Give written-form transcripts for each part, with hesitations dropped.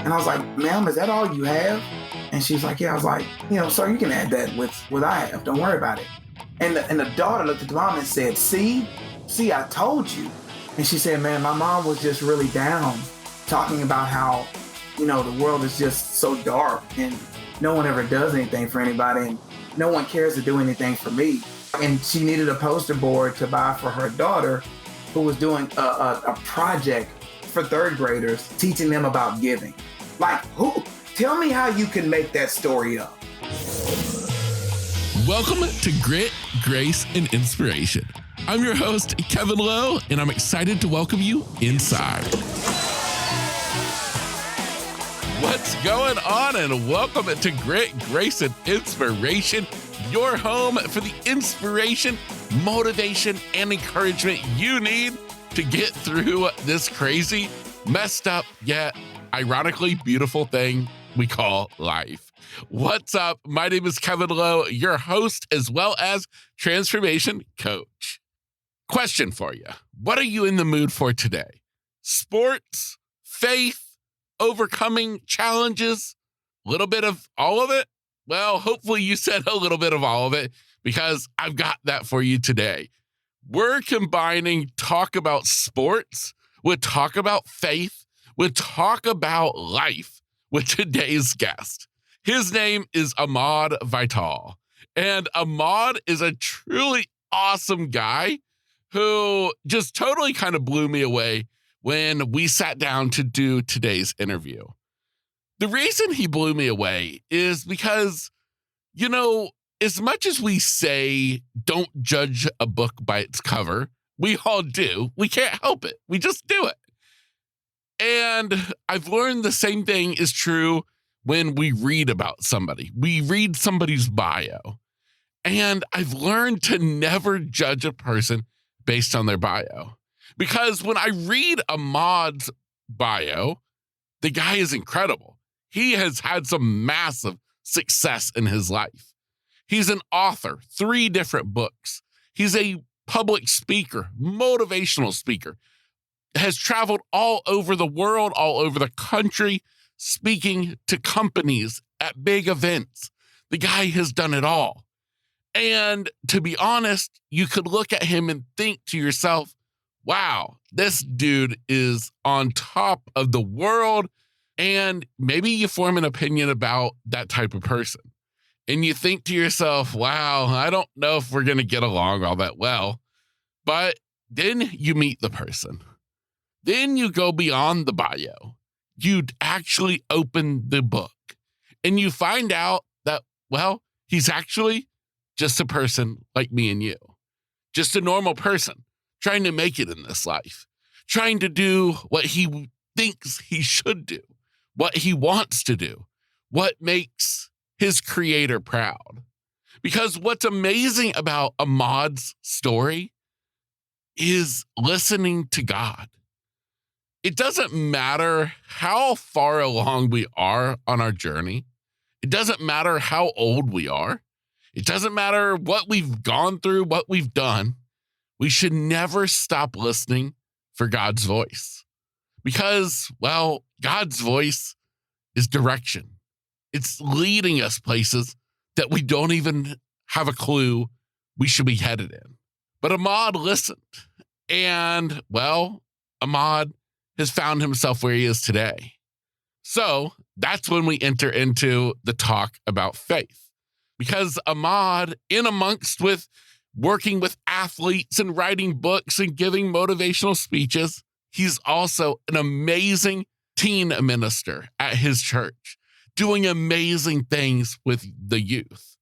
And I was like, ma'am, is that all you have? And she's like, yeah. I was like, sir, you can add that with what I have. Don't worry about it. And the daughter looked at the mom and said, see, I told you. And she said, man, my mom was just really down, talking about how, the world is just so dark and no one ever does anything for anybody and no one cares to do anything for me. And she needed a poster board to buy for her daughter, who was doing a project for third graders, teaching them about giving. Like, tell me how you can make that story up. Welcome to Grit, Grace, and Inspiration. I'm your host, Kevin Lowe, and I'm excited to welcome you inside. What's going on? And welcome to Grit, Grace, and Inspiration, your home for the inspiration, motivation, and encouragement you need to get through this crazy, messed up, yet ironically beautiful thing we call life. What's up? My name is Kevin Lowe, your host, as well as transformation coach. Question for you. What are you in the mood for today? Sports, faith, overcoming challenges, a little bit of all of it? Well, hopefully you said a little bit of all of it, because I've got that for you today. We're combining talk about sports with talk about faith, with talk about life with today's guest. His name is Ahmard Vital. And Ahmard is a truly awesome guy who just totally kind of blew me away when we sat down to do today's interview. The reason he blew me away is because, as much as we say don't judge a book by its cover, we all do. We can't help it. We just do it. And I've learned the same thing is true when we read about somebody. We read somebody's bio. And I've learned to never judge a person based on their bio. Because when I read Ahmard's bio, the guy is incredible. He has had some massive success in his life. He's an author, 3 different books. He's a public speaker, motivational speaker, has traveled all over the world, all over the country, speaking to companies at big events. The guy has done it all. And to be honest, you could look at him and think to yourself, wow, this dude is on top of the world. And maybe you form an opinion about that type of person. And you think to yourself, wow, I don't know if we're going to get along all that well. But then you meet the person. Then you go beyond the bio. You actually open the book and you find out that, well, he's actually just a person like me and you. Just a normal person trying to make it in this life, trying to do what he thinks he should do, what he wants to do, what makes his creator proud. Because what's amazing about Ahmard's story is listening to God. It doesn't matter how far along we are on our journey. It doesn't matter how old we are. It doesn't matter what we've gone through, what we've done. We should never stop listening for God's voice. Because, well, God's voice is direction. It's leading us places that we don't even have a clue we should be headed in. But Ahmard listened. And, well, Ahmard has found himself where he is today. So that's when we enter into the talk about faith. Because Ahmard, in amongst with working with athletes and writing books and giving motivational speeches, he's also an amazing teen minister at his church, doing amazing things with the youth.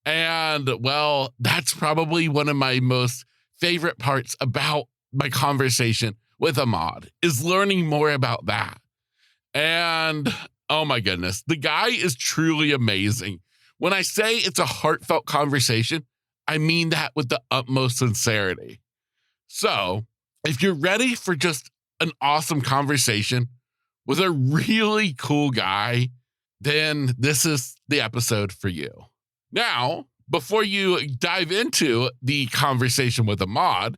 And, well, that's probably one of my most favorite parts about my conversation with Ahmard, is learning more about that. And, oh my goodness, the guy is truly amazing. When I say it's a heartfelt conversation, I mean that with the utmost sincerity. So, if you're ready for just an awesome conversation with a really cool guy, then this is the episode for you. Now, before you dive into the conversation with Ahmard,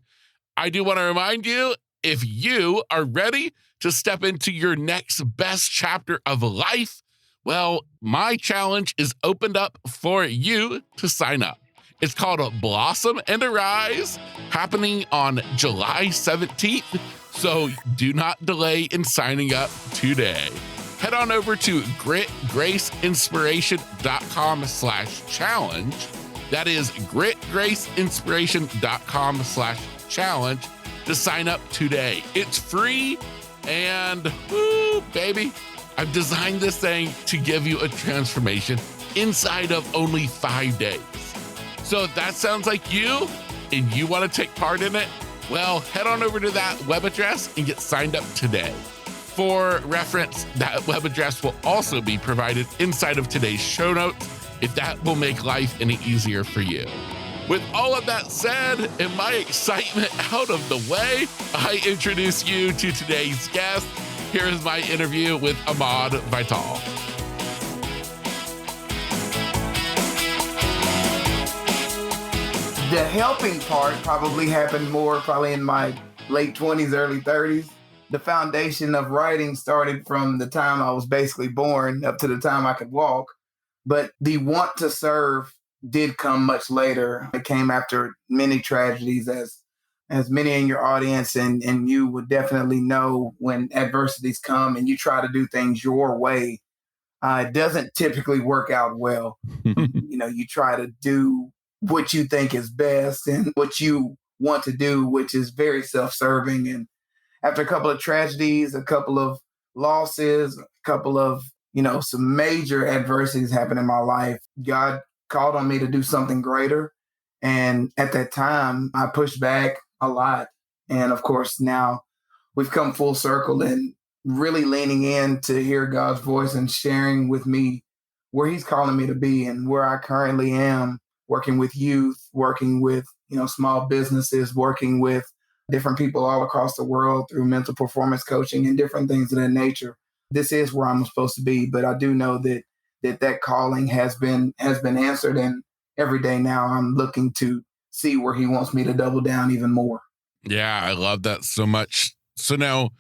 I do want to remind you, if you are ready to step into your next best chapter of life? Well, my challenge is opened up for you to sign up. It's called Blossom and Arise, happening on July 17th. So do not delay in signing up today. Head on over to gritgraceinspiration.com/challenge. That is gritgraceinspiration.com/challenge to sign up today. It's free and woo, baby, I've designed this thing to give you a transformation inside of only 5 days. So if that sounds like you and you want to take part in it, well, head on over to that web address and get signed up today. For reference, that web address will also be provided inside of today's show notes if that will make life any easier for you. With all of that said and my excitement out of the way, I introduce you to today's guest. Here is my interview with Ahmard Vital. The helping part probably happened more in my late 20s, early 30s. The foundation of writing started from the time I was basically born up to the time I could walk. But the want to serve did come much later. It came after many tragedies, as many in your audience and you would definitely know when adversities come and you try to do things your way. It doesn't typically work out well. You try to do what you think is best and what you want to do, which is very self-serving. And after a couple of tragedies, a couple of losses, a couple of, some major adversities happened in my life, God called on me to do something greater. And at that time, I pushed back a lot. And of course, now we've come full circle and really leaning in to hear God's voice and sharing with me where he's calling me to be and where I currently am, working with youth, working with, small businesses, working with different people all across the world through mental performance coaching and different things of that nature. This is where I'm supposed to be, but I do know that calling has been answered, and every day now I'm looking to see where he wants me to double down even more. Yeah, I love that so much. So now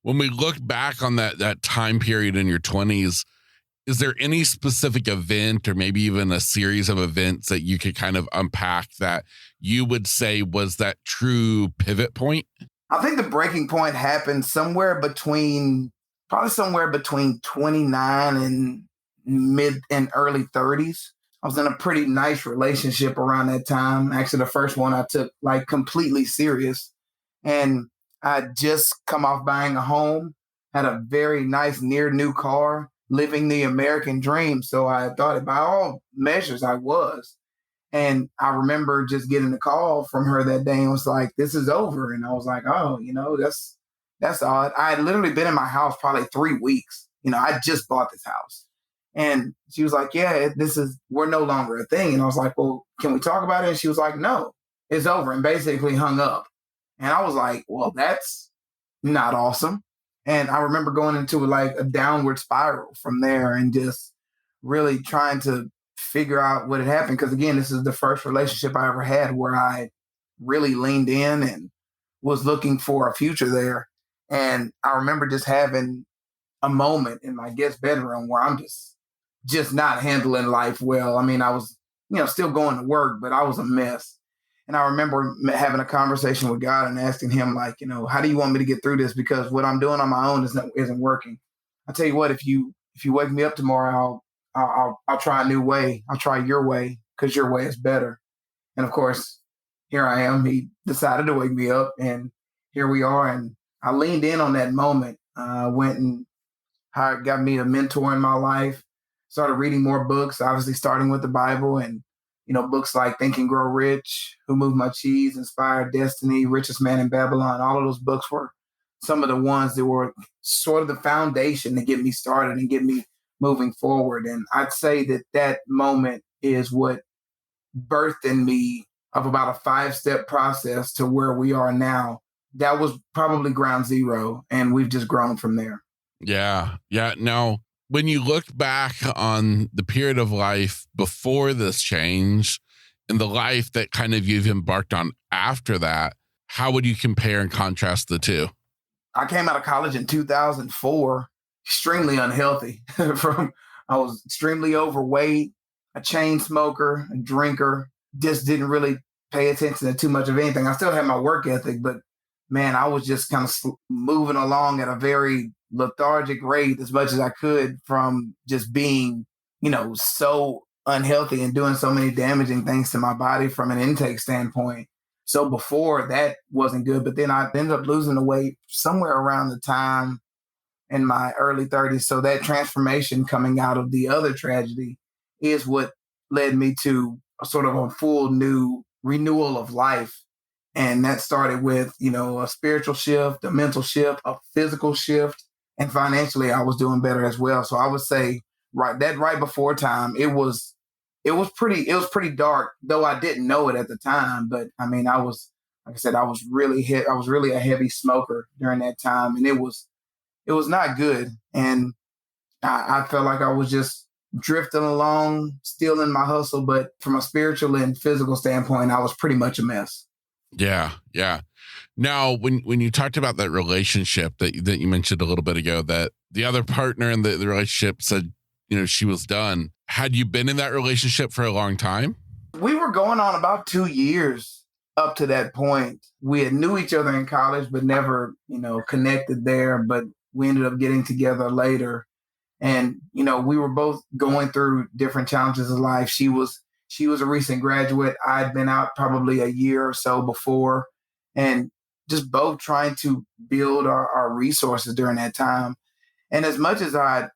when we look back on that time period in your 20s, is there any specific event or maybe even a series of events that you could kind of unpack that you would say was that true pivot point? I think the breaking point happened somewhere between 29 and mid and early 30s. I was in a pretty nice relationship around that time. Actually, the first one I took completely serious. And I just come off buying a home, had a very nice near new car, living the American dream. So I thought by all measures I was. And I remember just getting a call from her that day and was like, this is over. And I was like, oh, that's odd. I had literally been in my house probably 3 weeks. I just bought this house. And she was like, yeah, we're no longer a thing. And I was like, well, can we talk about it? And she was like, no, it's over, and basically hung up. And I was like, well, that's not awesome. And I remember going into a downward spiral from there and just really trying to figure out what had happened. Because again, this is the first relationship I ever had where I really leaned in and was looking for a future there. And I remember just having a moment in my guest bedroom where I'm just not handling life well. I mean, I was, still going to work, but I was a mess. And I remember having a conversation with God and asking him, how do you want me to get through this? Because what I'm doing on my own isn't working. I'll tell you what, if you wake me up tomorrow, I'll try a new way. I'll try your way because your way is better. And of course, here I am. He decided to wake me up, and here we are. And I leaned in on that moment. Went and got me a mentor in my life. Started reading more books, obviously starting with the Bible and books like Think and Grow Rich, Who Moved My Cheese, Inspired Destiny, Richest Man in Babylon. All of those books were some of the ones that were sort of the foundation to get me started and get me moving forward. And I'd say that moment is what birthed in me of about a 5-step process to where we are now. That was probably ground zero, and we've just grown from there. Yeah. Yeah. Now, when you look back on the period of life before this change and the life that kind of you've embarked on after that, how would you compare and contrast the two? I came out of college in 2004, extremely unhealthy. I was extremely overweight, a chain smoker, a drinker, just didn't really pay attention to too much of anything. I still had my work ethic, but man, I was just kind of moving along at a very lethargic rate as much as I could from just being, so unhealthy and doing so many damaging things to my body from an intake standpoint. So before that wasn't good, but then I ended up losing the weight somewhere around the time in my early 30s. So that transformation coming out of the other tragedy is what led me to a sort of a full new renewal of life. And that started with, a spiritual shift, a mental shift, a physical shift, and financially I was doing better as well. So I would say right before time, it was pretty dark, though I didn't know it at the time. But I mean, I was like I said, I was really a heavy smoker during that time, and it was not good. And I felt like I was just drifting along, still in my hustle, but from a spiritual and physical standpoint, I was pretty much a mess. Yeah, yeah. Now, when you talked about that relationship that you mentioned a little bit ago, that the other partner in the relationship said, she was done. Had you been in that relationship for a long time? We were going on about 2 years up to that point. We had knew each other in college, but never, connected there. But we ended up getting together later. And, we were both going through different challenges of life. She was a recent graduate. I'd been out probably a year or so before, and just both trying to build our resources during that time. And as much as I,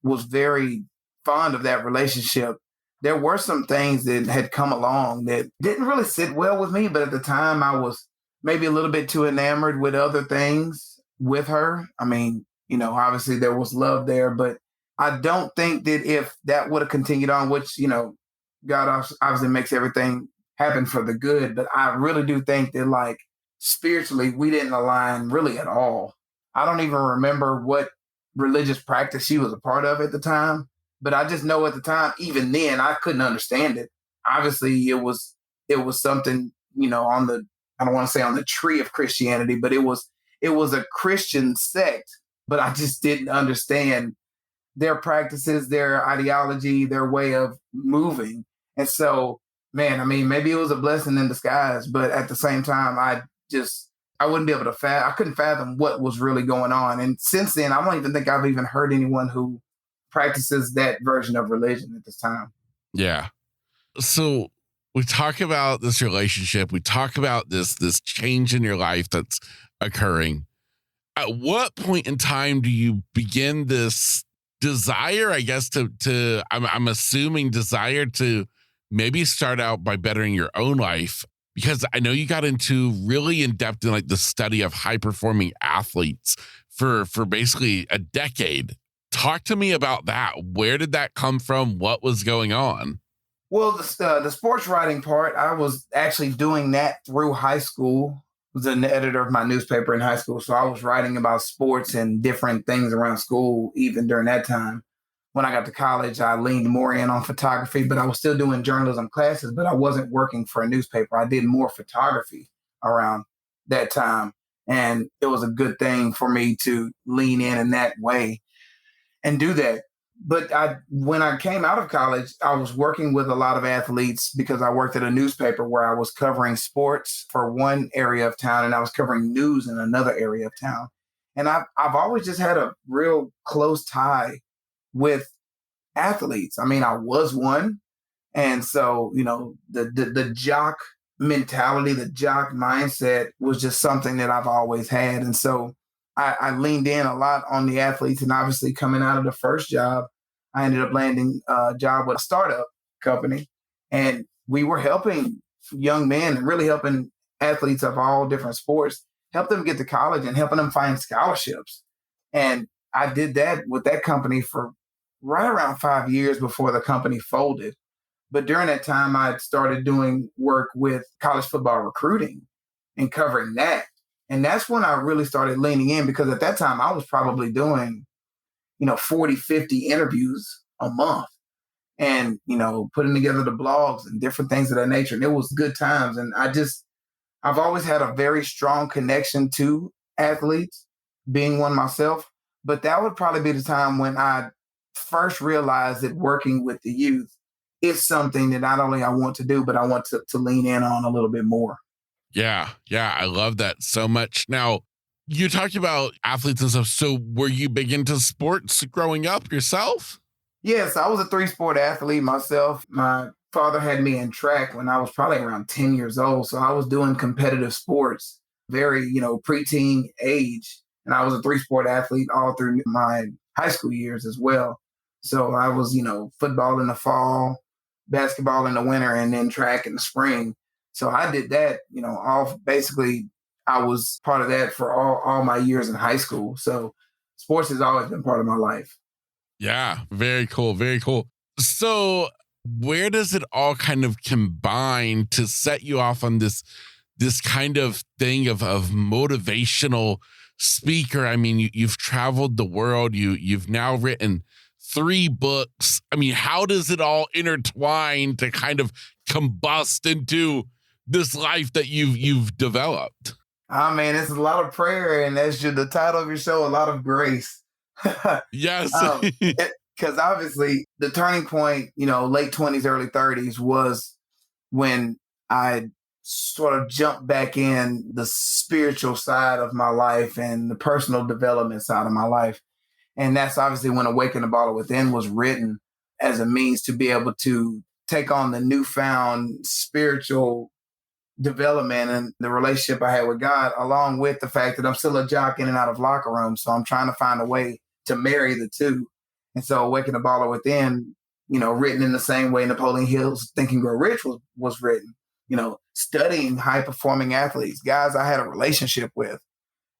was very fond of that relationship, there were some things that had come along that didn't really sit well with me. But at the time, I was maybe a little bit too enamored with other things with her. I mean, obviously there was love there, but I don't think that if that would have continued on, which, God obviously makes everything happen for the good. But I really do think that, like, spiritually, we didn't align really at all. I don't even remember what religious practice she was a part of at the time, but I just know at the time, even then, I couldn't understand it. Obviously, it was something, on the, I don't want to say on the tree of Christianity, but it was a Christian sect, but I just didn't understand their practices, their ideology, their way of moving. And so, man, I mean, maybe it was a blessing in disguise, but at the same time, I wouldn't be able to I couldn't fathom what was really going on. And since then, I don't even think I've even heard anyone who practices that version of religion at this time. Yeah. So we talk about this relationship. We talk about this change in your life that's occurring. At what point in time do you begin this desire, I guess, I'm assuming desire to maybe start out by bettering your own life? Because I know you got into really in depth in like the study of high performing athletes for basically a decade. Talk to me about that. Where did that come from? What was going on? Well, the sports writing part, I was actually doing that through high school. I was an editor of my newspaper in high school. So I was writing about sports and different things around school, even during that time. When I got to college, I leaned more in on photography, but I was still doing journalism classes, but I wasn't working for a newspaper. I did more photography around that time. And it was a good thing for me to lean in that way and do that. But when I came out of college, I was working with a lot of athletes because I worked at a newspaper where I was covering sports for one area of town and I was covering news in another area of town. And I've always just had a real close tie with athletes. I mean, I was one. And so, the jock mentality, the jock mindset was just something that I've always had. And so I leaned in a lot on the athletes. And obviously, coming out of the first job, I ended up landing a job with a startup company. And we were helping young men and really helping athletes of all different sports, help them get to college and helping them find scholarships. And I did that with that company for right around 5 years before the company folded. But during that time, I started doing work with college football recruiting and covering that. And that's when I really started leaning in because at that time I was probably doing, 40, 50 interviews a month and, putting together the blogs and different things of that nature. And it was good times. And I've always had a very strong connection to athletes. being one myself. But that would probably be the time when I first realized that working with the youth is something that not only I want to do, but I want to lean in on a little bit more. Yeah. Yeah. I love that so much. Now, you talked about athletes and stuff. So were you big into sports growing up yourself? Yes, I was a three-sport athlete myself. My father had me in track when I was probably around 10 years old. So I was doing competitive sports, very, preteen age. And I was a three-sport athlete all through my high school years as well. So I was, football in the fall, basketball in the winter, and then track in the spring. So I did that, all basically I was part of that for all my years in high school. So sports has always been part of my life. Yeah, very cool, very cool. So, where does it all kind of combine to set you off on this kind of thing of motivational speaker? I mean, you've traveled the world. You've now written 3 books. I mean, how does it all intertwine to kind of combust into this life that you've developed? Ah, man, it's a lot of prayer, and that's the title of your show, a lot of grace. Yes. um, because obviously the turning point, late 20s, early 30s was when I sort of jumped back in the spiritual side of my life and the personal development side of my life. And that's obviously when Awaken the Baller Within was written as a means to be able to take on the newfound spiritual development and the relationship I had with God, along with the fact that I'm still a jock in and out of locker rooms. So I'm trying to find a way to marry the two. And so Awaken the Baller Within, written in the same way Napoleon Hill's Think and Grow Rich was written, studying high performing athletes, guys I had a relationship with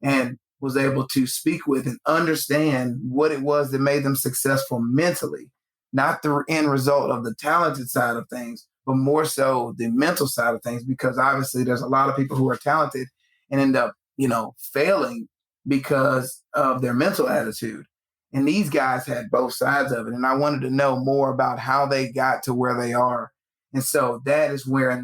and was able to speak with and understand what it was that made them successful mentally, not the end result of the talented side of things, but more so the mental side of things, because obviously there's a lot of people who are talented and end up, failing because of their mental attitude. And these guys had both sides of it. And I wanted to know more about how they got to where they are. And so that is where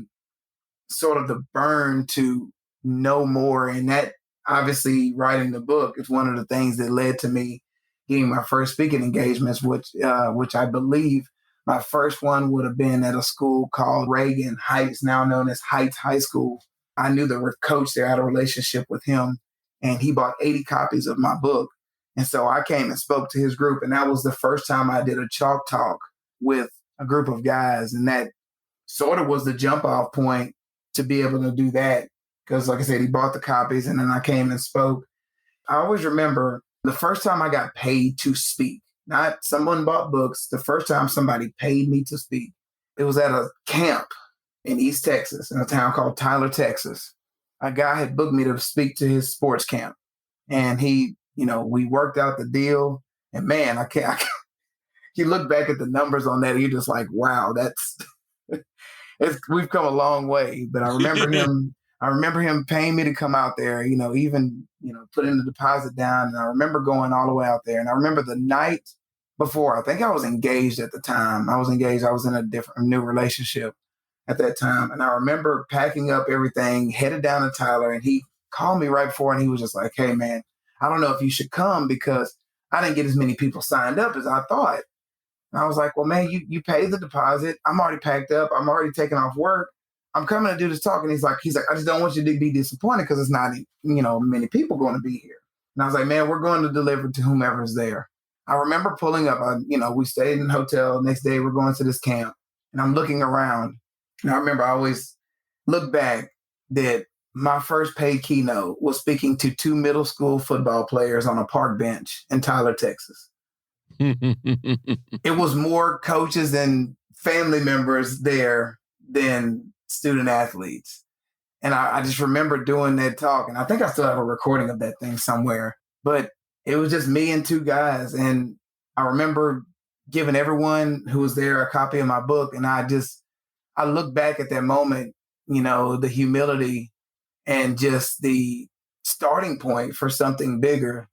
sort of the burn to know more. And that obviously writing the book is one of the things that led to me getting my first speaking engagements, which I believe my first one would have been at a school called Reagan Heights, now known as Heights High School. I knew the coach there, I had a relationship with him, and he bought 80 copies of my book. And so I came and spoke to his group, and that was the first time I did a chalk talk with a group of guys. And that sort of was the jump off point to be able to do that. Because like I said, he bought the copies and then I came and spoke. I always remember the first time I got paid to speak, not someone bought books, the first time somebody paid me to speak. It was at a camp in East Texas, in a town called Tyler, Texas. A guy had booked me to speak to his sports camp. And he, we worked out the deal. And man, you look back at the numbers on that, and you're just like, wow, we've come a long way. But I remember him paying me to come out there, even, putting the deposit down. And I remember going all the way out there. And I remember the night before, I think I was engaged at the time. I was in a new relationship at that time. And I remember packing up everything, headed down to Tyler, and he called me right before and he was just like, hey man, I don't know if you should come because I didn't get as many people signed up as I thought. And I was like, well, man, you paid the deposit. I'm already packed up. I'm already taking off work. I'm coming to do this talk. And he's like, I just don't want you to be disappointed because it's not, many people going to be here. And I was like, man, we're going to deliver to whomever's there. I remember pulling up, we stayed in a hotel. Next day, we're going to this camp and I'm looking around. And I remember I always look back that my first paid keynote was speaking to 2 middle school football players on a park bench in Tyler, Texas. It was more coaches and family members there than student athletes. And I just remember doing that talk. And I think I still have a recording of that thing somewhere. But it was just me and 2 guys. And I remember giving everyone who was there a copy of my book. And I look back at that moment, the humility and just the starting point for something bigger,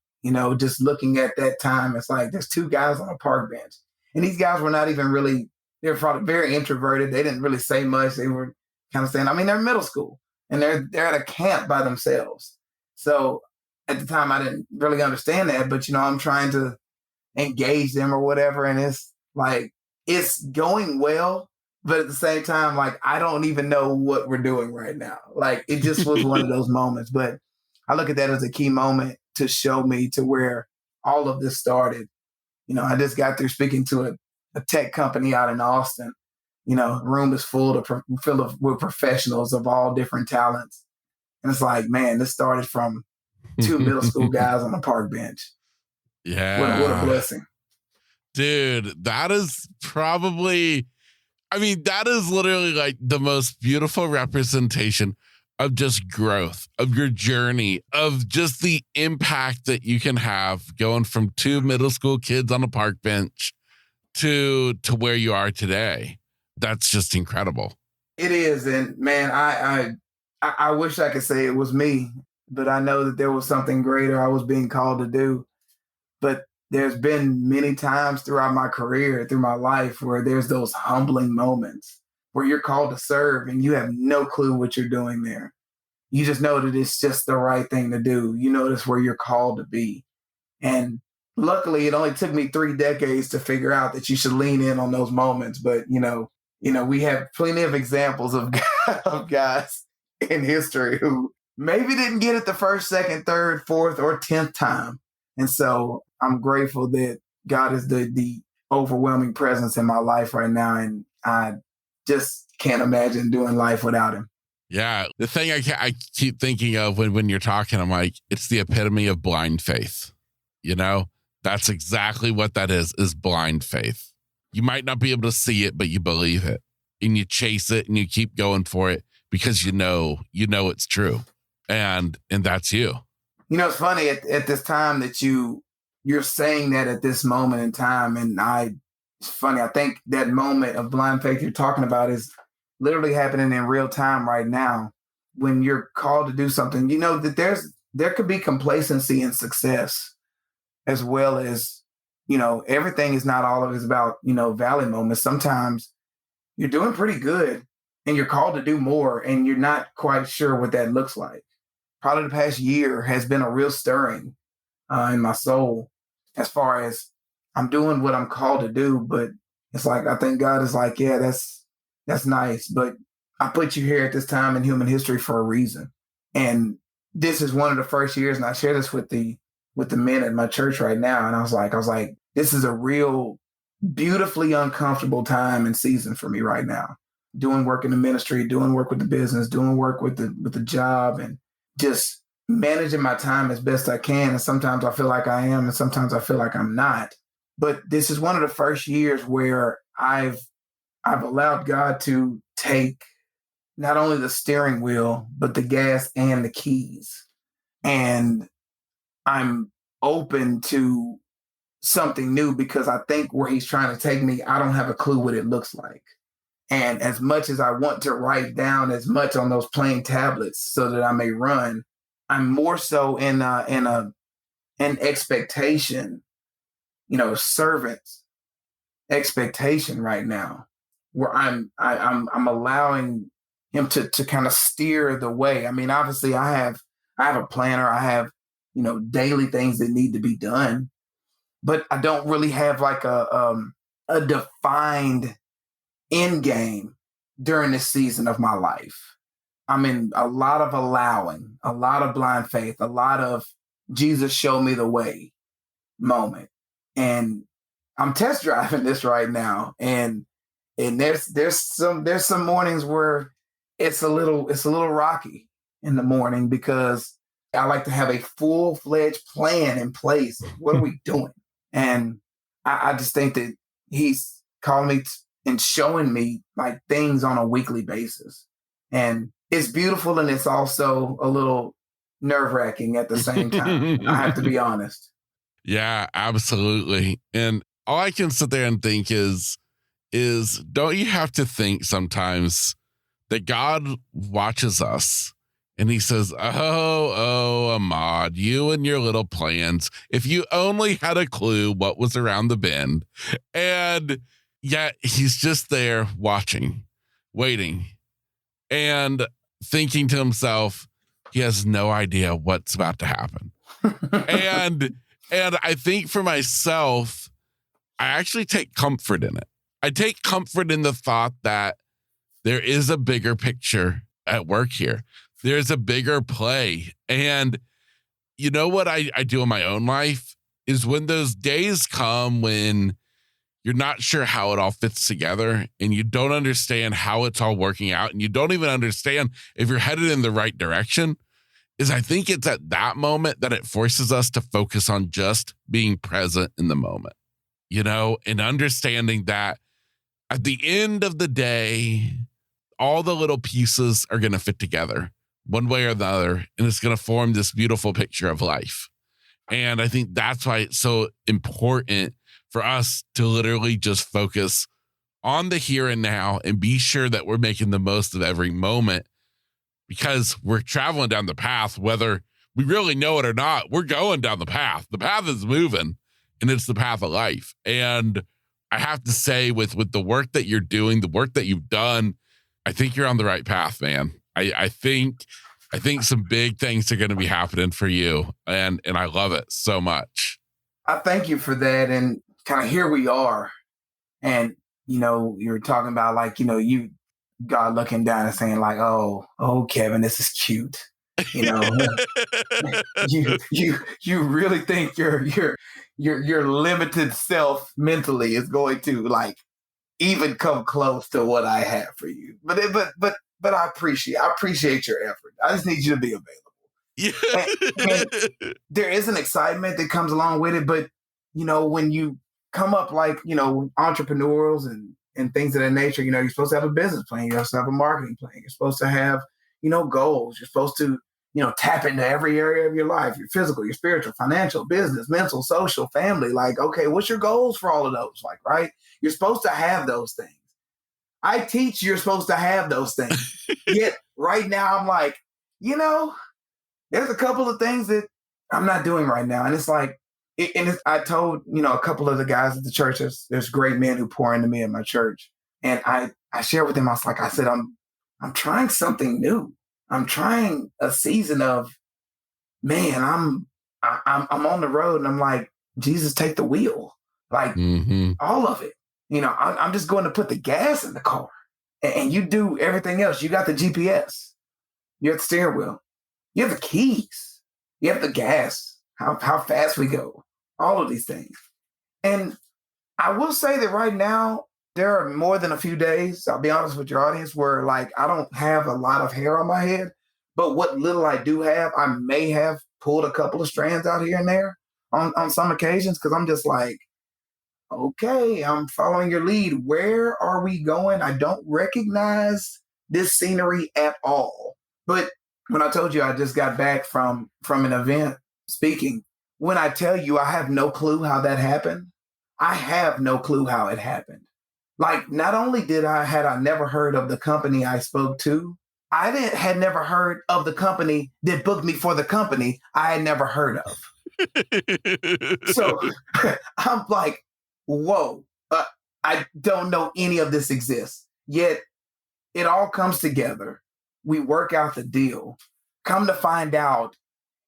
just looking at that time. It's like there's 2 guys on a park bench. And these guys were not even really, they were probably very introverted. They didn't really say much. They were kind of saying, they're middle school and they're at a camp by themselves. So at the time, I didn't really understand that, but I'm trying to engage them or whatever. And it's like, it's going well, but at the same time, like, I don't even know what we're doing right now. Like, it just was one of those moments. But I look at that as a key moment to show me to where all of this started. I just got through speaking to a tech company out in Austin. The room is filled with professionals of all different talents. And it's like, man, this started from two middle school guys on a park bench. Yeah. What a blessing. Dude, that is probably, that is literally like the most beautiful representation of just growth, of your journey, of just the impact that you can have going from two middle school kids on a park bench to where you are today. That's just incredible. It is. And man, I wish I could say it was me, but I know that there was something greater I was being called to do. But there's been many times throughout my career, through my life, where there's those humbling moments where you're called to serve and you have no clue what you're doing there. You just know that it's just the right thing to do. You know, that's where you're called to be. And luckily, it only took me 3 decades to figure out that you should lean in on those moments. But, we have plenty of examples of guys in history who maybe didn't get it the first, second, third, fourth, or 10th time. And so I'm grateful that God is the overwhelming presence in my life right now. And I just can't imagine doing life without him. Yeah. The thing I keep thinking of when you're talking, I'm like, it's the epitome of blind faith. That's exactly what that is blind faith. You might not be able to see it, but you believe it and you chase it and you keep going for it because you know it's true. And that's you. It's funny at this time that you're saying that at this moment in time. And it's funny. I think that moment of blind faith you're talking about is literally happening in real time right now. When you're called to do something, that there could be complacency in success, as well as, everything is not all of it is about, valley moments. Sometimes you're doing pretty good and you're called to do more and you're not quite sure what that looks like. Probably the past year has been a real stirring in my soul as far as I'm doing what I'm called to do. But it's like, I think God is like, yeah, that's nice. But I put you here at this time in human history for a reason. And this is one of the first years, and I share this with the men at my church right now. And I was like, this is a real beautifully uncomfortable time and season for me right now. Doing work in the ministry, doing work with the business, doing work with the job, and just managing my time as best I can. And sometimes I feel like I am, and sometimes I feel like I'm not. But this is one of the first years where I've allowed God to take not only the steering wheel, but the gas and the keys. And I'm open to something new because I think where he's trying to take me, I don't have a clue what it looks like. And as much as I want to write down as much on those plain tablets so that I may run, I'm more so in an expectation, servant's expectation right now, where I'm allowing him to kind of steer the way. I mean, obviously I have a planner, I have, daily things that need to be done, but I don't really have like a defined end game during this season of my life. I'm in a lot of allowing, a lot of blind faith, a lot of Jesus show me the way moment. And I'm test driving this right now. And there's some mornings where it's a little rocky in the morning because I like to have a full-fledged plan in place. What are we doing? And I just think that he's calling me and showing me like things on a weekly basis. And it's beautiful and it's also a little nerve-wracking at the same time. I have to be honest. Yeah, absolutely. And all I can sit there and think is don't you have to think sometimes that God watches us and he says, oh, Ahmad, you and your little plans, if you only had a clue what was around the bend. And yet he's just there watching, waiting, and thinking to himself, he has no idea what's about to happen. And I think for myself, I actually take comfort in it. I take comfort in the thought that there is a bigger picture at work here. There's a bigger play. And you know what I do in my own life is when those days come when you're not sure how it all fits together and you don't understand how it's all working out and you don't even understand if you're headed in the right direction, is I think it's at that moment that it forces us to focus on just being present in the moment, and understanding that at the end of the day, all the little pieces are going to fit together one way or the other, and it's going to form this beautiful picture of life. And I think that's why it's so important for us to literally just focus on the here and now and be sure that we're making the most of every moment, because we're traveling down the path, whether we really know it or not. We're going down the path. The path is moving, and it's the path of life. And I have to say, with the work that you're doing, the work that you've done, I think you're on the right path, man. I think some big things are going to be happening for you, and I love it so much. I thank you for that. And kind of here we are. And, you're talking about like, you God looking down and saying like, oh, Kevin, this is cute. You really think your limited self mentally is going to like even come close to what I have for you. But I appreciate your effort. I just need you to be available. Yeah. And there is an excitement that comes along with it, but when you come up like entrepreneurs and things of that nature, you're supposed to have a business plan, you're supposed to have a marketing plan, you're supposed to have goals, you're supposed to tap into every area of your life, your physical, your spiritual, financial, business, mental, social, family. Like, okay, what's your goals for all of those? Like, right? You're supposed to have those things. I teach you're supposed to have those things. Yet right now I'm like, there's a couple of things that I'm not doing right now. And it's like, I told, a couple of the guys at the church, there's great men who pour into me at my church. And I shared with them, I said, I'm trying something new. I'm trying a season of, man, I'm on the road and I'm like, Jesus, take the wheel. Like all of it. I'm just going to put the gas in the car and you do everything else. You got the GPS, you have the steering wheel, you have the keys, you have the gas, how fast we go, all of these things. And I will say that right now, there are more than a few days, I'll be honest with your audience, where like I don't have a lot of hair on my head, but what little I do have, I may have pulled a couple of strands out here and there on some occasions, because I'm just like, okay, I'm following your lead. Where are we going? I don't recognize this scenery at all. But when I told you I just got back from an event speaking, when I tell you I have no clue how that happened, I have no clue how it happened. Like, not only had I never heard of the company I spoke to, had never heard of the company that booked me for the company I had never heard of. So I'm like, whoa, I don't know any of this exists. Yet it all comes together. We work out the deal. Come to find out,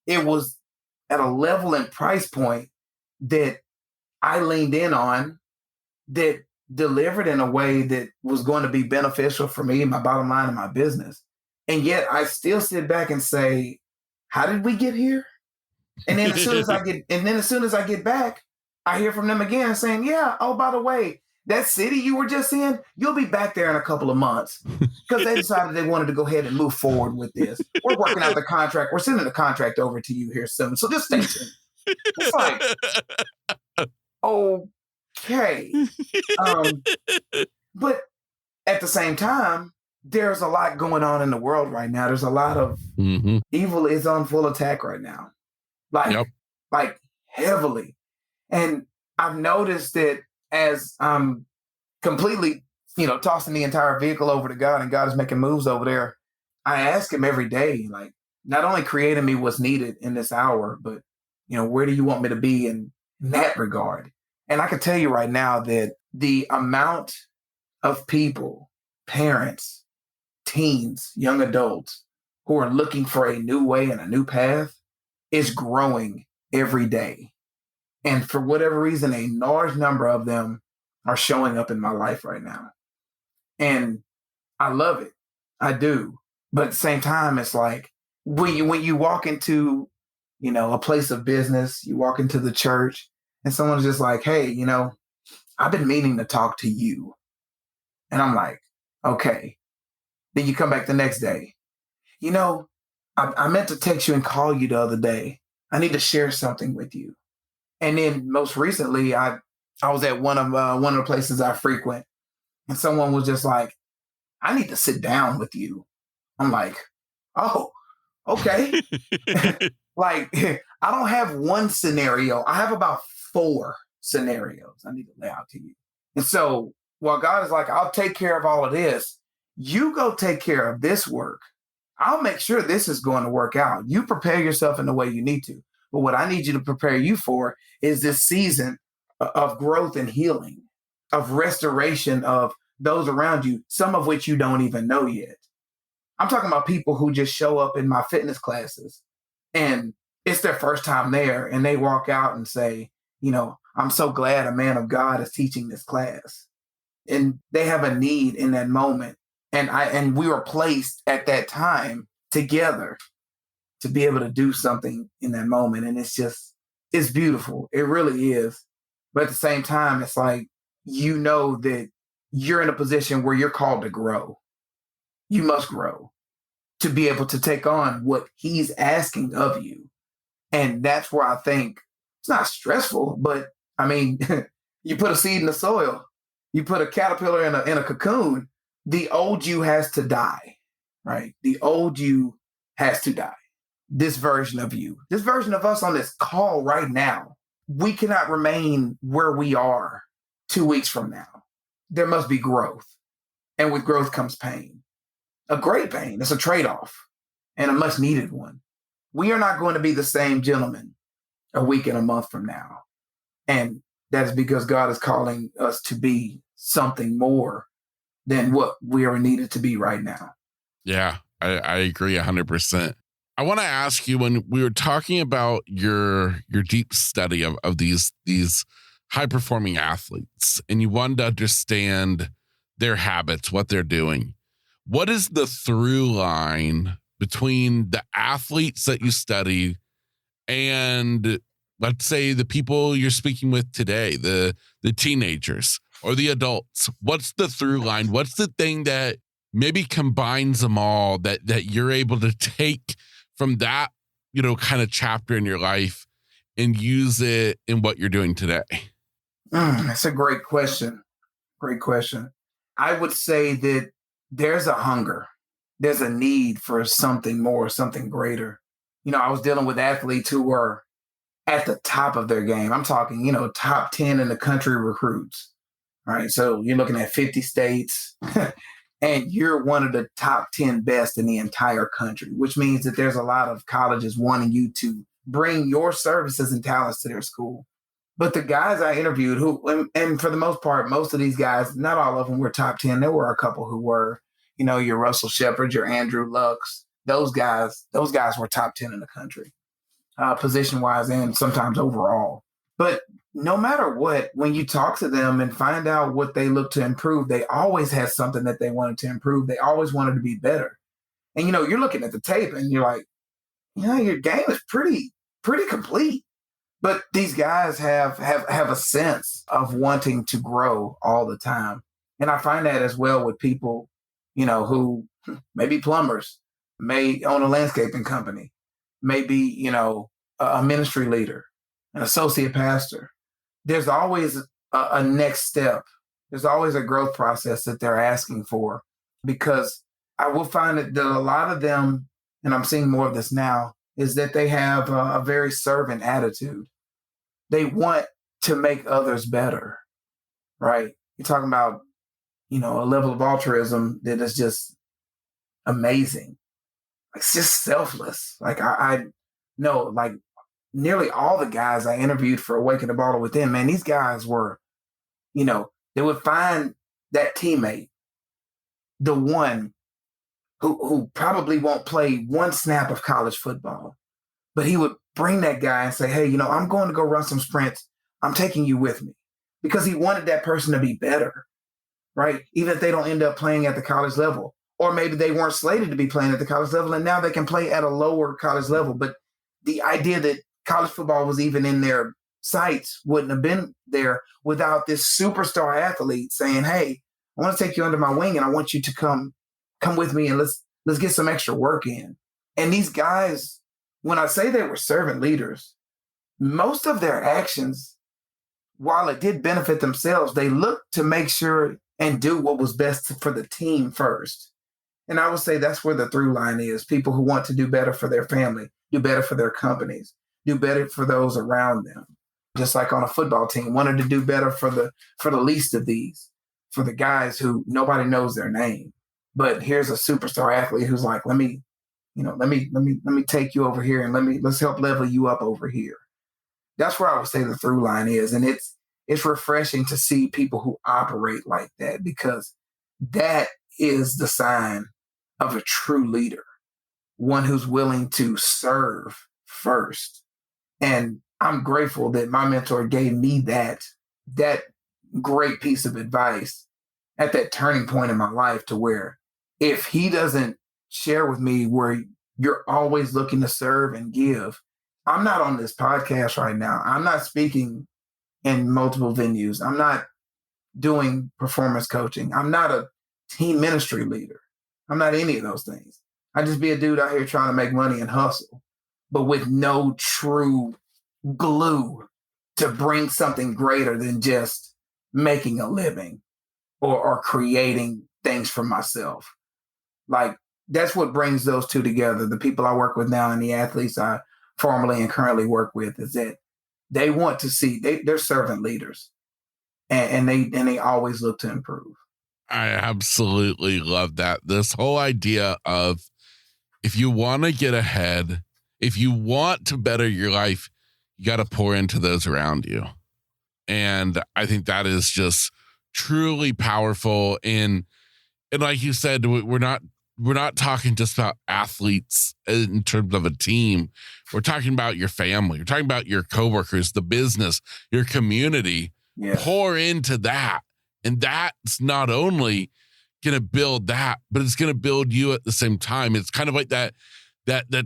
it was at a level and price point that I leaned in on that delivered in a way that was going to be beneficial for me, my bottom line, and my business. And yet I still sit back and say, how did we get here? And then as soon as I get back, I hear from them again saying, yeah, oh, by the way, that city you were just in, you'll be back there in a couple of months, because they decided they wanted to go ahead and move forward with this. We're working out the contract. We're sending the contract over to you here soon. So just stay tuned. It's like, okay. But at the same time, there's a lot going on in the world right now. There's a lot of evil is on full attack right now. Like heavily. And I've noticed that as I'm completely, tossing the entire vehicle over to God and God is making moves over there, I ask him every day, like, not only creating me what's needed in this hour, but, where do you want me to be in that regard? And I can tell you right now that the amount of people, parents, teens, young adults who are looking for a new way and a new path is growing every day. And for whatever reason, a large number of them are showing up in my life right now. And I love it. I do. But at the same time, it's like when you walk into, a place of business, you walk into the church and someone's just like, hey, I've been meaning to talk to you. And I'm like, okay. Then you come back the next day. I meant to text you and call you the other day. I need to share something with you. And then most recently, I was at one of the places I frequent, and someone was just like, I need to sit down with you. I'm like, oh, okay. Like, I don't have one scenario. I have about 4 scenarios I need to lay out to you. And so while God is like, I'll take care of all of this, you go take care of this work. I'll make sure this is going to work out. You prepare yourself in the way you need to. But what I need you to prepare you for is this season of growth and healing, of restoration of those around you, some of which you don't even know yet. I'm talking about people who just show up in my fitness classes and it's their first time there and they walk out and say, I'm so glad a man of God is teaching this class. And they have a need in that moment. And we were placed at that time together to be able to do something in that moment. And it's beautiful. It really is. But at the same time, it's like, that you're in a position where you're called to grow. You must grow to be able to take on what he's asking of you. And that's where I think it's not stressful, but I mean, you put a seed in the soil, you put a caterpillar in a cocoon, the old you has to die, right? The old you has to die. This version of you, this version of us on this call right now, we cannot remain where we are 2 weeks from now. There must be growth. And with growth comes pain. A great pain. It's a trade-off and a much needed one. We are not going to be the same gentleman a week and a month from now. And that is because God is calling us to be something more than what we are needed to be right now. Yeah, I agree 100%. I want to ask you, when we were talking about your deep study of these high performing athletes, and you wanted to understand their habits, what they're doing, what is the through line between the athletes that you studied and, let's say, the people you're speaking with today, the teenagers or the adults? What's the through line? What's the thing that maybe combines them all that you're able to take from that, kind of chapter in your life and use it in what you're doing today? That's a great question. Great question. I would say that there's a hunger. There's a need for something more, something greater. I was dealing with athletes who were at the top of their game. I'm talking, top 10 in the country recruits. All right. So you're looking at 50 states and you're one of the top 10 best in the entire country, which means that there's a lot of colleges wanting you to bring your services and talents to their school. But the guys I interviewed and for the most part, most of these guys, not all of them were top 10. There were a couple who were, your Russell Shepard, your Andrew Lucks, those guys were top 10 in the country, position wise and sometimes overall. But no matter what, when you talk to them and find out what they look to improve, they always had something that they wanted to improve. They always wanted to be better. And, you're looking at the tape and you're like, your game is pretty complete. But these guys have a sense of wanting to grow all the time. And I find that as well with people, who may be plumbers, may own a landscaping company, may be, a ministry leader, an associate pastor. There's always a next step. There's always a growth process that they're asking for, because I will find that a lot of them, and I'm seeing more of this now, is that they have a very servant attitude. They want to make others better, right? You're talking about, a level of altruism that is just amazing. It's just selfless. Like I know, like nearly all the guys I interviewed for Awaken the Baller Within, man, these guys were, they would find that teammate, the one who probably won't play one snap of college football, but he would bring that guy and say, hey, I'm going to go run some sprints. I'm taking you with me, because he wanted that person to be better, right? Even if they don't end up playing at the college level, or maybe they weren't slated to be playing at the college level and now they can play at a lower college level. But the idea that college football was even in their sights wouldn't have been there without this superstar athlete saying, hey, I want to take you under my wing and I want you to come with me and let's get some extra work in. And these guys, when I say they were servant leaders, most of their actions, while it did benefit themselves, they looked to make sure and do what was best for the team first. And I would say that's where the through line is. People who want to do better for their family, do better for their companies, do better for those around them. Just like on a football team, wanted to do better for the least of these, for the guys who nobody knows their name. But here's a superstar athlete who's like, let me take you over here and let's help level you up over here. That's where I would say the through line is. And it's refreshing to see people who operate like that, because that is the sign of a true leader, one who's willing to serve first. And I'm grateful that my mentor gave me that great piece of advice at that turning point in my life, to where if he doesn't share with me where you're always looking to serve and give, I'm not on this podcast right now. I'm not speaking in multiple venues. I'm not doing performance coaching. I'm not a team ministry leader. I'm not any of those things. I just be a dude out here trying to make money and hustle, but with no true glue to bring something greater than just making a living or creating things for myself. Like, that's what brings those two together. The people I work with now and the athletes I formerly and currently work with, is that they want to see, they're servant leaders, and they always look to improve. I absolutely love that. This whole idea of, if you want to get ahead, if you want to better your life, you got to pour into those around you. And I think that is just truly powerful. And like you said, we're not talking just about athletes in terms of a team. We're talking about your family. We're talking about your coworkers, the business, your community. Yeah. Pour into that. And that's not only going to build that, but it's going to build you at the same time. It's kind of like that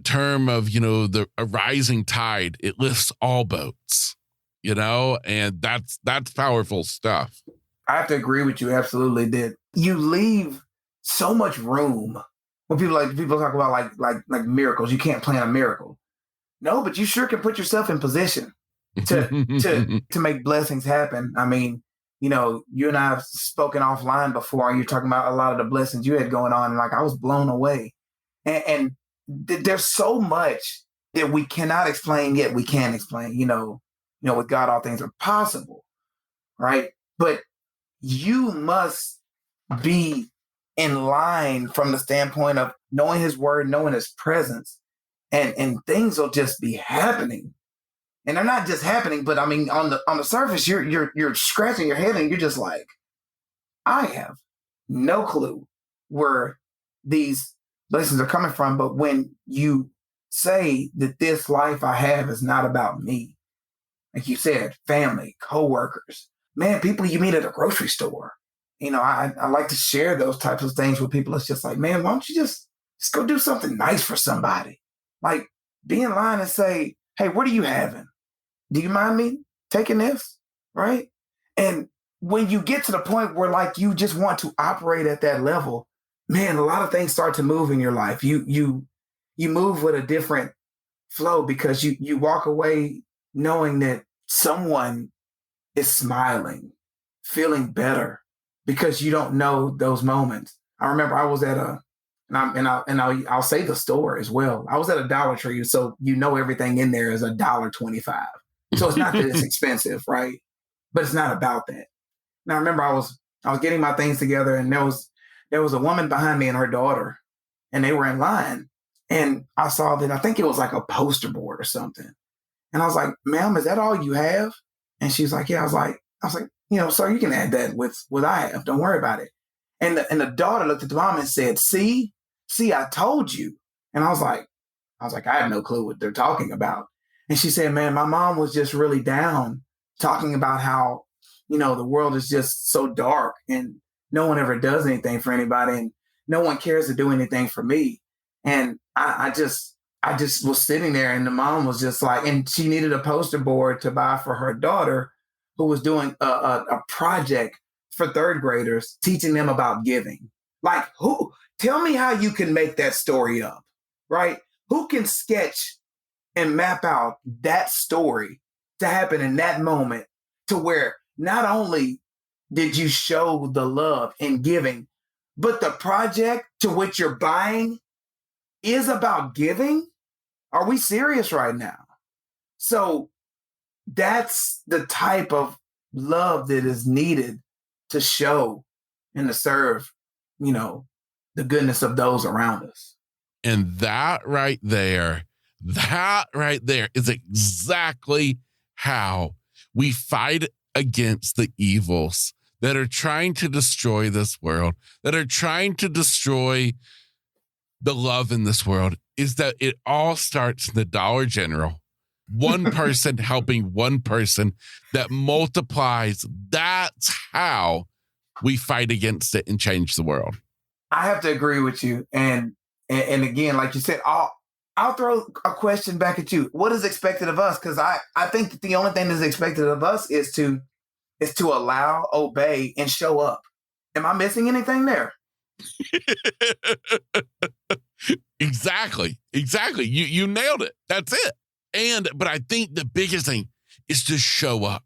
term of, a rising tide. It lifts all boats, and that's powerful stuff. I have to agree with you. Absolutely. That you leave so much room when people talk about like miracles. You can't plan a miracle. No, but you sure can put yourself in position to make blessings happen. I mean, you and I have spoken offline before, and you're talking about a lot of the blessings you had going on, and I was blown away. And there's so much that we cannot explain, yet we can explain. With God, all things are possible, right? But you must be in line from the standpoint of knowing His word, knowing His presence, and things will just be happening. And they're not just happening, but I mean, on the surface, you're scratching your head and you're just like, I have no clue where these blessings are coming from. But when you say that this life I have is not about me, like you said, family, coworkers, man, people you meet at a grocery store, I like to share those types of things with people. It's just like, man, why don't you just go do something nice for somebody? Like, be in line and say, hey, what are you having? Do you mind me taking this? Right? And when you get to the point where you just want to operate at that level, man, a lot of things start to move in your life. You move with a different flow, because you walk away knowing that someone is smiling, feeling better, because you don't know those moments. I remember I was at I'll say the store as well. I was at a Dollar Tree, so everything in there is $1.25. So it's not that it's expensive, right? But it's not about that. Now I remember I was getting my things together, and there was a woman behind me and her daughter, and they were in line, and I saw that, I think it was like a poster board or something, and I was like, "Ma'am, is that all you have?" And she's like, "Yeah." I was like, "Sir, you can add that with what I have. Don't worry about it." And the daughter looked at the mom and said, "See, I told you." And I was like, I was like, I have no clue what they're talking about. And she said, man, my mom was just really down, talking about how, the world is just so dark and no one ever does anything for anybody and no one cares to do anything for me. And I just was sitting there, and the mom was just like, and she needed a poster board to buy for her daughter who was doing a project for third graders, teaching them about giving. Like, tell me how you can make that story up, right? Who can sketch and map out that story to happen in that moment, to where not only did you show the love and giving, but the project to which you're buying is about giving? Are we serious right now? So that's the type of love that is needed to show and to serve, the goodness of those around us. And that right there is exactly how we fight against the evils that are trying to destroy this world, that are trying to destroy the love in this world, is that it all starts in the Dollar General. One person helping one person that multiplies. That's how we fight against it and change the world. I have to agree with you. And again, like you said, I'll throw a question back at you. What is expected of us? Because I think that the only thing that's expected of us is to allow, obey, and show up. Am I missing anything there? Exactly. You nailed it. That's it. But I think the biggest thing is to show up,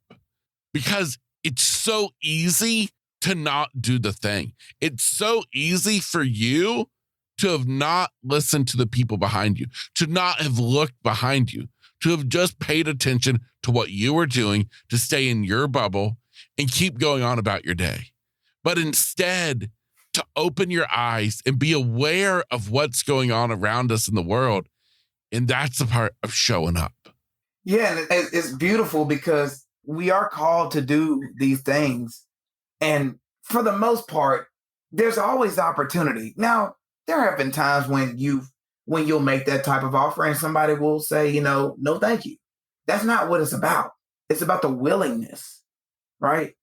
because it's so easy to not do the thing. It's so easy for you to have not listened to the people behind you, to not have looked behind you, to have just paid attention to what you were doing, to stay in your bubble and keep going on about your day. But instead, to open your eyes and be aware of what's going on around us in the world. And that's the part of showing up. Yeah, and it's beautiful because we are called to do these things. And for the most part, there's always opportunity. Now, there have been times when you'll make that type of offer and somebody will say, no, thank you. That's not what it's about. It's about the willingness, right?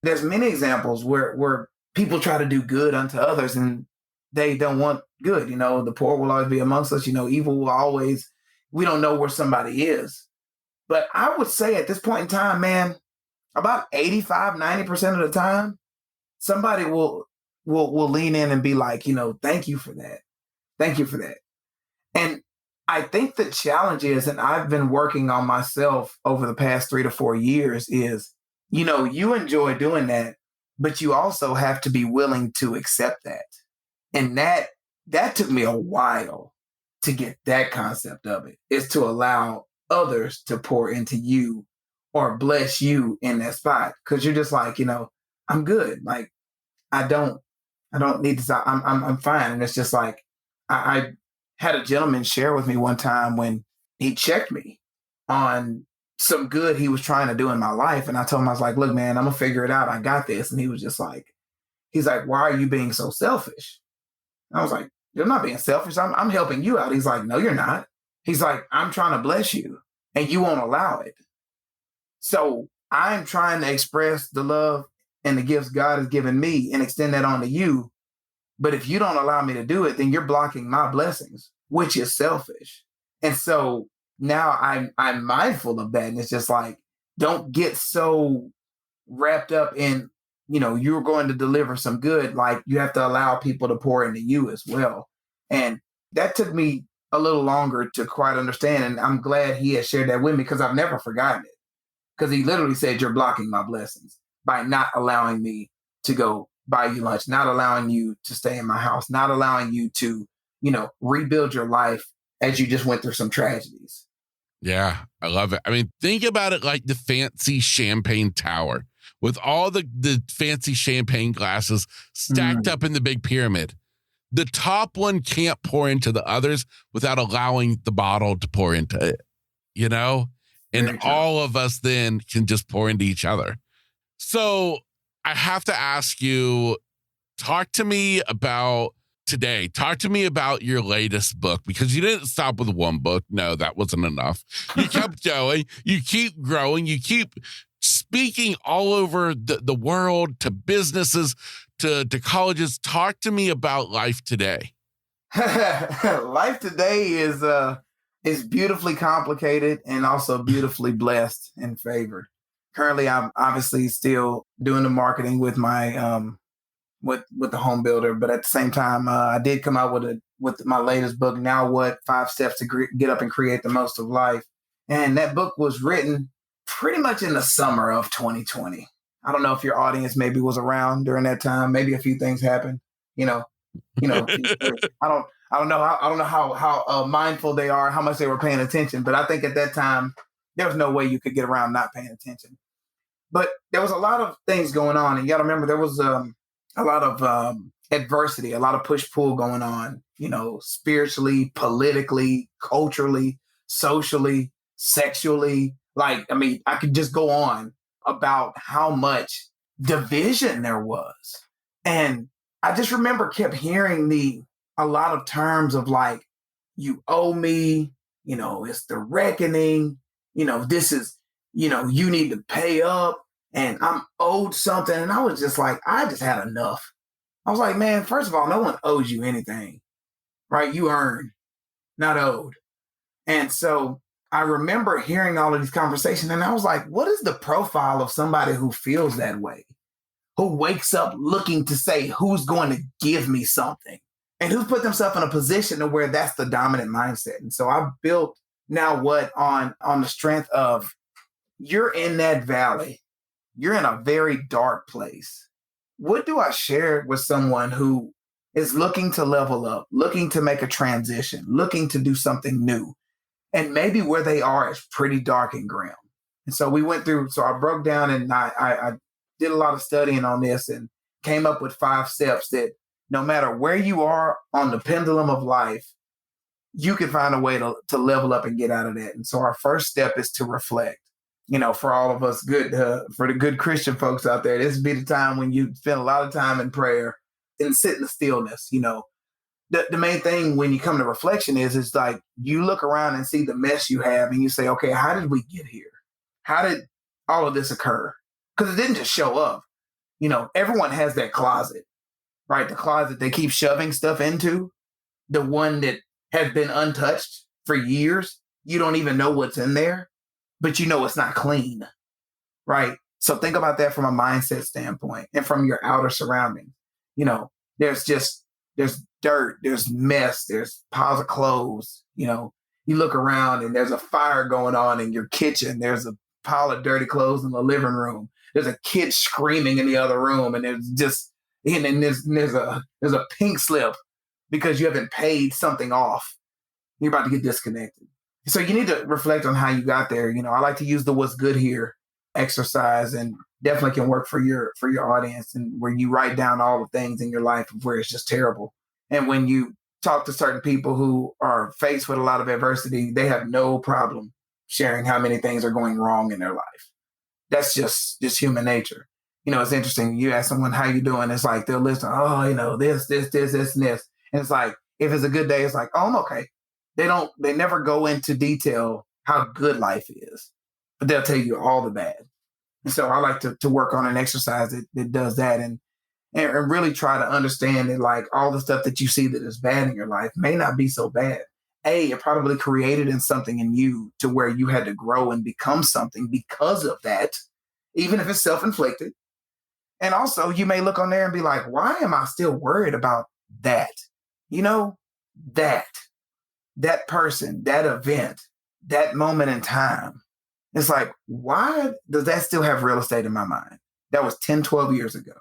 There's many examples where people try to do good unto others and they don't want good. The poor will always be amongst us. Evil will always, we don't know where somebody is. But I would say at this point in time, man, about 85, 90% of the time, somebody will lean in and be like, thank you for that. Thank you for that. And I think the challenge is, and I've been working on myself over the past 3 to 4 years, is, you enjoy doing that, but you also have to be willing to accept that. And that took me a while to get that concept of it, is to allow others to pour into you or bless you in that spot. Cause you're just like, I'm good. Like, I don't need to, I'm fine. And it's just like, I had a gentleman share with me one time when he checked me on some good he was trying to do in my life. And I told him, I was like, look, man, I'm gonna figure it out. I got this. And he was just like, he's like, why are you being so selfish? And I was like, you're not being selfish. I'm helping you out. He's like, no, you're not. He's like, I'm trying to bless you and you won't allow it. So I'm trying to express the love and the gifts God has given me and extend that on to you. But if you don't allow me to do it, then you're blocking my blessings, which is selfish. And so now I'm mindful of that. And it's just like, don't get so wrapped up in, you're going to deliver some good. Like, you have to allow people to pour into you as well. And that took me a little longer to quite understand. And I'm glad he has shared that with me, because I've never forgotten it. Because he literally said, you're blocking my blessings by not allowing me to go buy you lunch, not allowing you to stay in my house, not allowing you to, rebuild your life as you just went through some tragedies. Yeah, I love it. I mean, think about it like the fancy champagne tower with all the fancy champagne glasses stacked up in the big pyramid. The top one can't pour into the others without allowing the bottle to pour into it, And all of us then can just pour into each other. So I have to ask you, talk to me about today. Talk to me about your latest book, because you didn't stop with one book. No, that wasn't enough. You kept going. You keep growing. You keep speaking all over the world, to businesses, to colleges. Talk to me about life today. Life today is beautifully complicated and also beautifully blessed and favored. Currently, I'm obviously still doing the marketing with my with the home builder, but at the same time, I did come out with my latest book. Now, what 5 steps to get up and create the most of life? And that book was written pretty much in the summer of 2020. I don't know if your audience maybe was around during that time. Maybe a few things happened. I don't know how mindful they are, how much they were paying attention. But I think at that time, there was no way you could get around not paying attention. But there was a lot of things going on. And you got to remember, there was a lot of adversity, a lot of push-pull going on, spiritually, politically, culturally, socially, sexually. I could just go on about how much division there was. And I just remember kept hearing a lot of terms of you owe me, it's the reckoning, this is, you need to pay up and I'm owed something. And I was just I just had enough. I was like, man, first of all, no one owes you anything, right? You earn, not owed. And so I remember hearing all of these conversations and I was like, what is the profile of somebody who feels that way? Who wakes up looking to say, who's going to give me something? And who's put themselves in a position to where that's the dominant mindset. And so I built Now What on the strength of, you're in that valley. You're in a very dark place. What do I share with someone who is looking to level up, looking to make a transition, looking to do something new? And maybe where they are is pretty dark and grim. And so I broke down and I did a lot of studying on this and came up with 5 steps that no matter where you are on the pendulum of life, you can find a way to level up and get out of that. And so our first step is to reflect. For all of us for the good Christian folks out there, this would be the time when you spend a lot of time in prayer and sit in the stillness. The main thing when you come to reflection is you look around and see the mess you have and you say, okay, how did we get here? How did all of this occur? Because it didn't just show up. Everyone has that closet, right? The closet they keep shoving stuff into, the one that has been untouched for years. You don't even know what's in there, but it's not clean, right? So think about that from a mindset standpoint and from your outer surroundings. There's dirt, there's mess, there's piles of clothes. You look around and there's a fire going on in your kitchen. There's a pile of dirty clothes in the living room. There's a kid screaming in the other room, and there's a pink slip because you haven't paid something off. You're about to get disconnected. So you need to reflect on how you got there. I like to use the what's good here exercise, and definitely can work for your audience, and where you write down all the things in your life of where it's just terrible. And when you talk to certain people who are faced with a lot of adversity, they have no problem sharing how many things are going wrong in their life. That's just human nature. It's interesting. You ask someone, how you doing? It's they'll listen, this, and this. And it's if it's a good day, it's oh, I'm okay. They never go into detail how good life is, but they'll tell you all the bad. And so I like to work on an exercise that does that and really try to understand that all the stuff that you see that is bad in your life may not be so bad. It probably created in something in you to where you had to grow and become something because of that, even if it's self-inflicted. And also you may look on there and be like, why am I still worried about that? That person, that event, that moment in time. It's why does that still have real estate in my mind? That was 10, 12 years ago.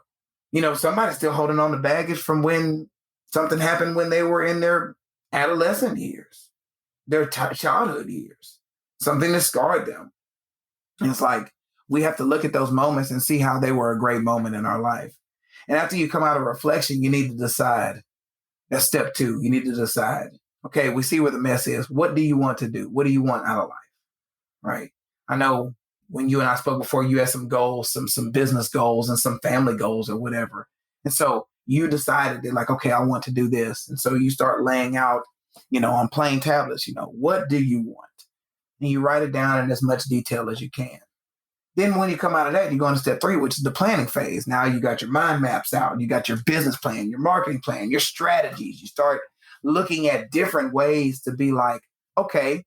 Somebody's still holding on to baggage from when something happened when they were in their adolescent years, their childhood years, something that scarred them. And it's we have to look at those moments and see how they were a great moment in our life. And after you come out of reflection, you need to decide. That's step 2. You need to decide, okay, we see where the mess is. What do you want to do? What do you want out of life? Right? I know when you and I spoke before, you had some goals, some business goals and some family goals or whatever. And so you decided that like, okay, I want to do this. And so you start laying out, on plain tablets, what do you want? And you write it down in as much detail as you can. Then when you come out of that, you go into step 3, which is the planning phase. Now you got your mind maps out, you got your business plan, your marketing plan, your strategies. You start looking at different ways to be like, okay,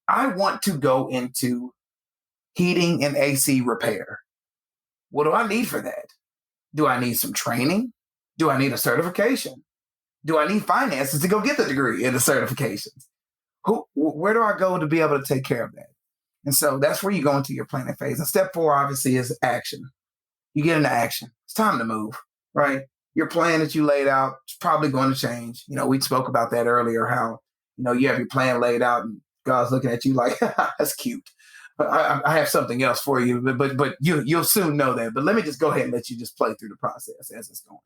I want to go into heating and AC repair. What do I need for that? Do I need some training? Do I need a certification? Do I need finances to go get the degree and the certifications? Where do I go to be able to take care of that? And so that's where you go into your planning phase. And step 4, obviously, is action. You get into action. It's time to move, right? Your plan that you laid out is probably going to change. We spoke about that earlier, how, you have your plan laid out and God's looking at you like, that's cute. But I have something else for you, but you'll soon know that. But let me just go ahead and let you just play through the process as it's going.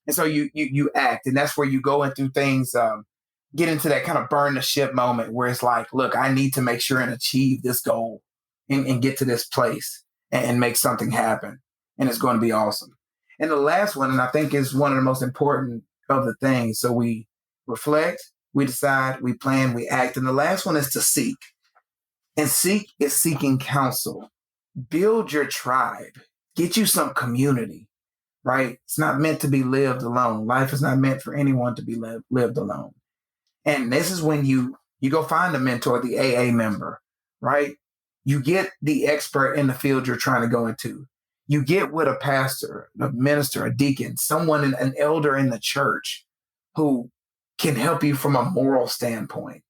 And so you act, and that's where you go into things, get into that kind of burn the ship moment where it's like, look, I need to make sure and achieve this goal and get to this place and make something happen. And it's going to be awesome. And the last one, and I think is one of the most important of the things. So we reflect, we decide, we plan, we act. And the last one is to seek. And seek is seeking counsel. Build your tribe. Get you some community, right? It's not meant to be lived alone. Life is not meant for anyone to be lived alone. And this is when you go find a mentor, the AA member, right? You get the expert in the field you're trying to go into. You get with a pastor, a minister, a deacon, someone, an elder in the church who can help you from a moral standpoint.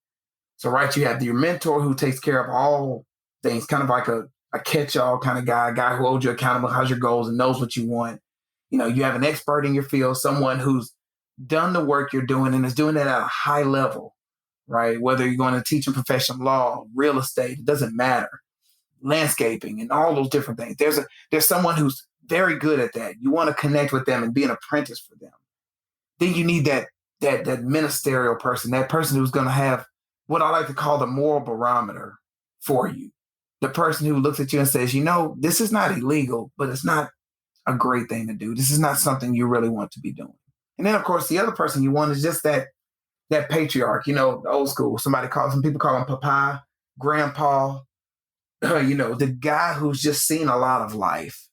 So, right, you have your mentor who takes care of all things, kind of like a catch-all kind of guy, a guy who holds you accountable, has your goals, and knows what you want. You have an expert in your field, someone who's done the work you're doing and is doing it at a high level, right? Whether you're going to teach in professional law, real estate, it doesn't matter. Landscaping and all those different things. There's someone who's very good at that. You want to connect with them and be an apprentice for them. Then you need that ministerial person, that person who's going to have what I like to call the moral barometer for you. The person who looks at you and says, this is not illegal, but it's not a great thing to do. This is not something you really want to be doing. And then, of course, the other person you want is just that patriarch, old school. Some people call him Papa, Grandpa, the guy who's just seen a lot of life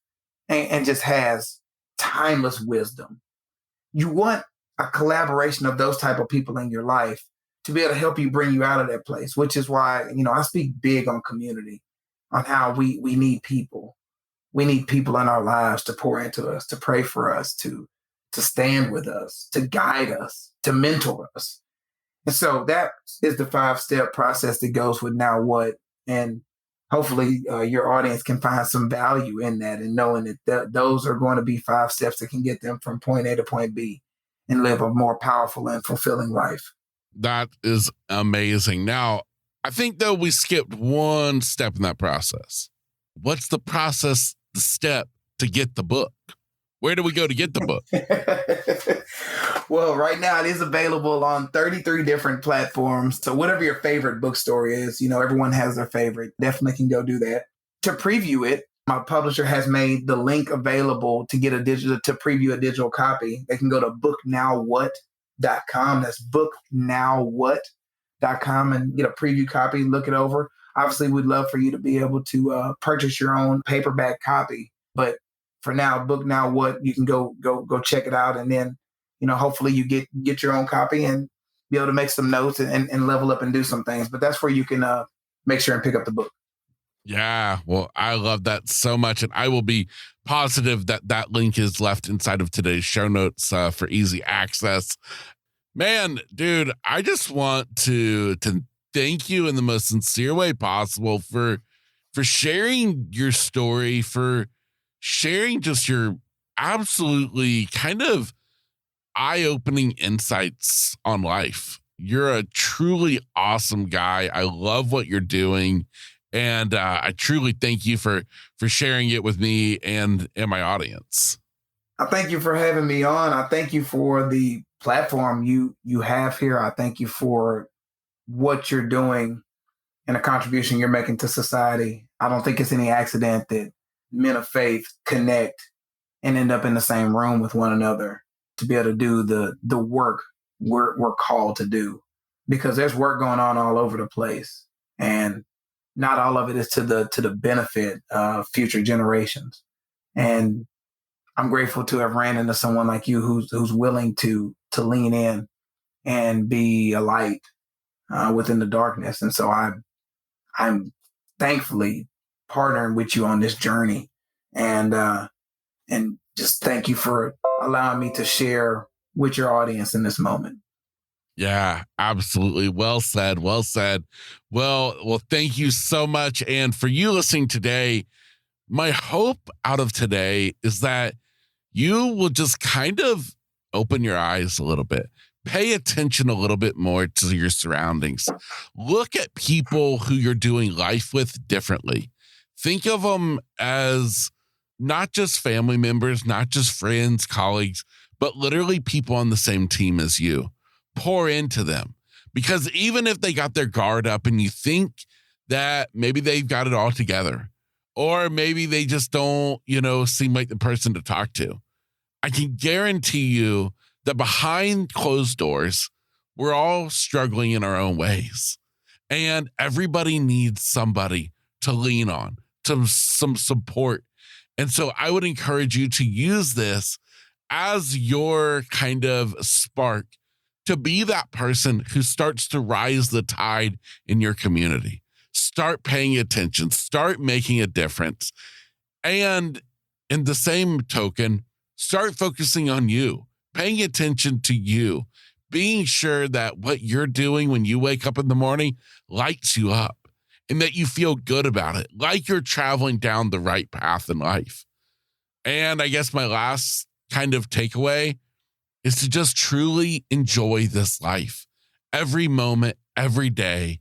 and just has timeless wisdom. You want a collaboration of those type of people in your life to be able to help you bring you out of that place, which is why, I speak big on community, on how we need people. We need people in our lives to pour into us, to pray for us, to stand with us, to guide us, to mentor us. And so that is the 5-step process that goes with Now What. And hopefully your audience can find some value in that and knowing that those are going to be 5 steps that can get them from point A to point B and live a more powerful and fulfilling life. That is amazing. Now, I think, though, we skipped one step in that process. What's the process, the step to get the book? Where do we go to get the book? Well, right now it is available on 33 different platforms. So whatever your favorite bookstore is, everyone has their favorite. Definitely can go do that. To preview it, my publisher has made the link available to get to preview a digital copy. They can go to booknowwhat.com. That's booknowwhat.com and get a preview copy, look it over. Obviously, we'd love for you to be able to purchase your own paperback copy. But for now, Book Now What, you can go check it out. And then, hopefully you get your own copy and be able to make some notes and level up and do some things. But that's where you can make sure and pick up the book. Yeah, well, I love that so much. And I will be positive that link is left inside of today's show notes for easy access. Man, dude, I just want to thank you in the most sincere way possible for sharing your story, for sharing just your absolutely kind of eye-opening insights on life. You're a truly awesome guy. I love what you're doing. And I truly thank you for sharing it with me and my audience. I thank you for having me on. I thank you for the platform you have here. I thank you for what you're doing and the contribution you're making to society. I don't think it's any accident that men of faith connect and end up in the same room with one another to be able to do the work we're called to do, because there's work going on all over the place, and not all of it is to the benefit of future generations. And I'm grateful to have ran into someone like you who's willing to lean in and be a light within the darkness. And so I'm thankfully partnering with you on this journey, and just thank you for allowing me to share with your audience in this moment. Yeah, absolutely. Well said. Well said. Well, thank you so much. And for you listening today, my hope out of today is that you will just kind of open your eyes a little bit, pay attention a little bit more to your surroundings. Look at people who you're doing life with differently. Think of them as not just family members, not just friends, colleagues, but literally people on the same team as you. Pour into them, because even if they got their guard up and you think that maybe they've got it all together, or maybe they just don't, seem like the person to talk to, I can guarantee you that behind closed doors, we're all struggling in our own ways, and everybody needs somebody to lean on, to some support. And so I would encourage you to use this as your kind of spark to be that person who starts to rise the tide in your community. Start paying attention, start making a difference. And in the same token, start focusing on you, paying attention to you, being sure that what you're doing when you wake up in the morning lights you up and that you feel good about it, like you're traveling down the right path in life. And I guess my last kind of takeaway is to just truly enjoy this life, every moment, every day,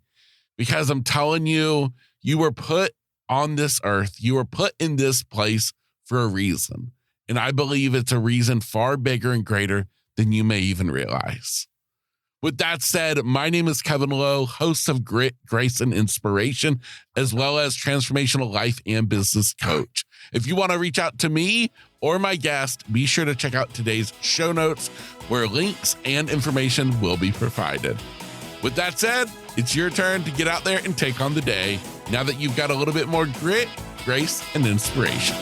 because I'm telling you, you were put on this earth, you were put in this place for a reason. And I believe it's a reason far bigger and greater than you may even realize. With that said, my name is Kevin Lowe, host of Grit, Grace, and Inspiration, as well as transformational life and business coach. If you want to reach out to me or my guest, be sure to check out today's show notes where links and information will be provided. With that said, it's your turn to get out there and take on the day now that you've got a little bit more grit, grace, and inspiration.